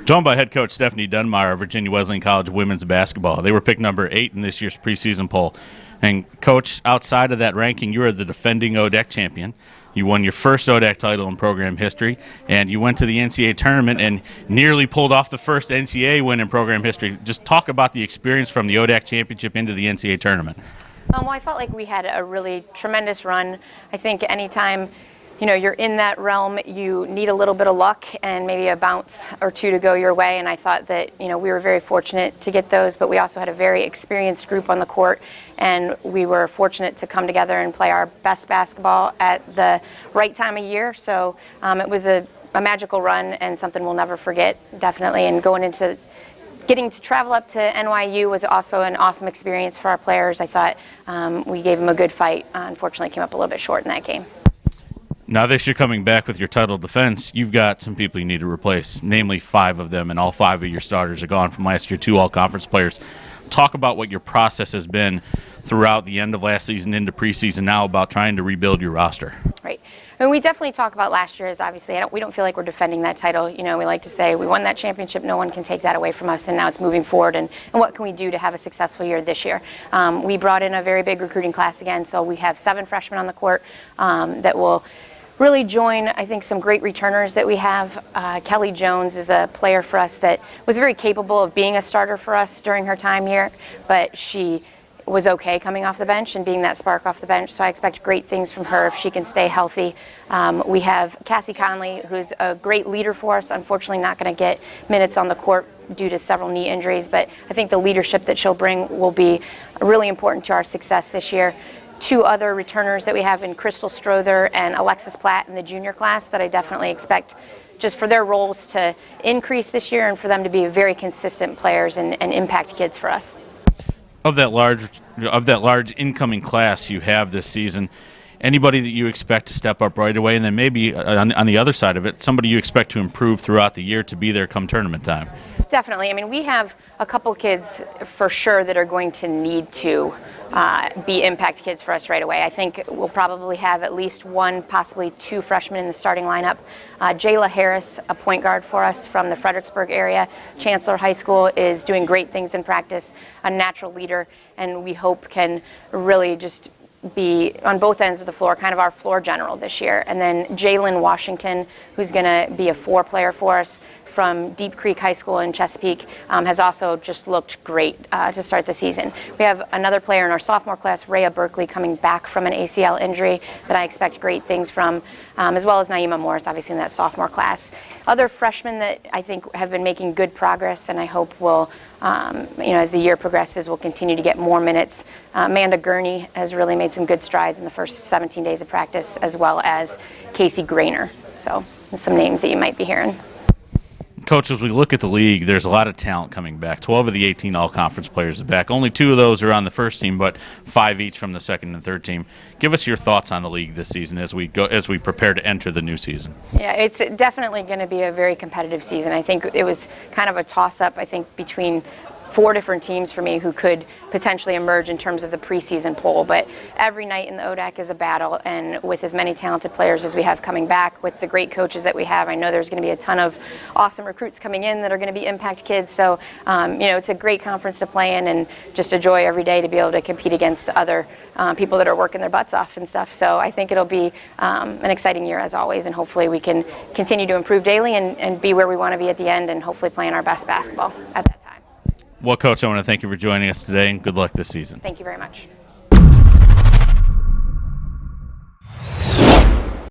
Joined by head coach Stephany Dunmyer of Virginia Wesleyan College women's basketball. They were picked number 8 in this year's preseason poll. And, Coach, outside of that ranking, you are the defending ODAC champion. You won your first ODAC title in program history, and you went to the NCAA tournament and nearly pulled off the first NCAA win in program history. Just talk about the experience from the ODAC championship into the NCAA tournament. Well, I felt like we had a really tremendous run. I think anytime you're in that realm, you need a little bit of luck and maybe a bounce or two to go your way. And I thought that, we were very fortunate to get those, but we also had a very experienced group on the court, and we were fortunate to come together and play our best basketball at the right time of year. So it was a magical run and something we'll never forget, definitely. And getting to travel up to NYU was also an awesome experience for our players. I thought we gave them a good fight. Unfortunately, came up a little bit short in that game. Now this year coming back with your title defense, you've got some people you need to replace, namely 5 of them, and all 5 of your starters are gone from last year, 2 all-conference players. Talk about what your process has been throughout the end of last season into preseason now about trying to rebuild your roster. Right. I mean, we definitely talk about last year as obviously we don't feel like we're defending that title. We like to say we won that championship, no one can take that away from us, and now it's moving forward, and what can we do to have a successful year this year? We brought in a very big recruiting class again, so we have 7 freshmen on the court that will really join, I think, some great returners that we have. Kelly Jones is a player for us that was very capable of being a starter for us during her time here, but she was okay coming off the bench and being that spark off the bench, so I expect great things from her if she can stay healthy. We have Cassie Conley, who's a great leader for us, unfortunately not going to get minutes on the court due to several knee injuries, but I think the leadership that she'll bring will be really important to our success this year. 2 other returners that we have in Crystal Strother and Alexis Platt in the junior class that I definitely expect just for their roles to increase this year and for them to be very consistent players and impact kids for us. Of that large incoming class you have this season, anybody that you expect to step up right away, and then maybe on the other side of it, somebody you expect to improve throughout the year to be there come tournament time? Definitely. I mean, we have a couple kids for sure that are going to need to be impact kids for us right away. I think we'll probably have at least 1, possibly 2 freshmen in the starting lineup. Jayla Harris, a point guard for us from the Fredericksburg area, Chancellor High School, is doing great things in practice, a natural leader, and we hope can really just be on both ends of the floor, kind of our floor general this year. And then Jalen Washington, who's going to be a 4-player for us from Deep Creek High School in Chesapeake, has also just looked great to start the season. We have another player in our sophomore class, Rhea Berkeley, coming back from an ACL injury that I expect great things from, as well as Naima Morris, obviously in that sophomore class. Other freshmen that I think have been making good progress, and I hope will, as the year progresses, will continue to get more minutes. Amanda Gurney has really made some good strides in the first 17 days of practice, as well as Casey Grainer. So some names that you might be hearing. Coach, as we look at the league, there's a lot of talent coming back. 12 of the 18 all-conference players are back. Only 2 of those are on the first team, but 5 each from the second and third team. Give us your thoughts on the league this season as we prepare to enter the new season. Yeah, it's definitely going to be a very competitive season. I think it was kind of a toss-up, between 4 different teams for me who could potentially emerge in terms of the preseason poll. But every night in the ODAC is a battle, and with as many talented players as we have coming back, with the great coaches that we have, I know there's going to be a ton of awesome recruits coming in that are going to be impact kids. So, it's a great conference to play in, and just a joy every day to be able to compete against other people that are working their butts off and stuff. So I think it'll be an exciting year as always, and hopefully we can continue to improve daily and be where we want to be at the end, and hopefully playing our best basketball at that time. Well, Coach, I want to thank you for joining us today, and good luck this season. Thank you very much.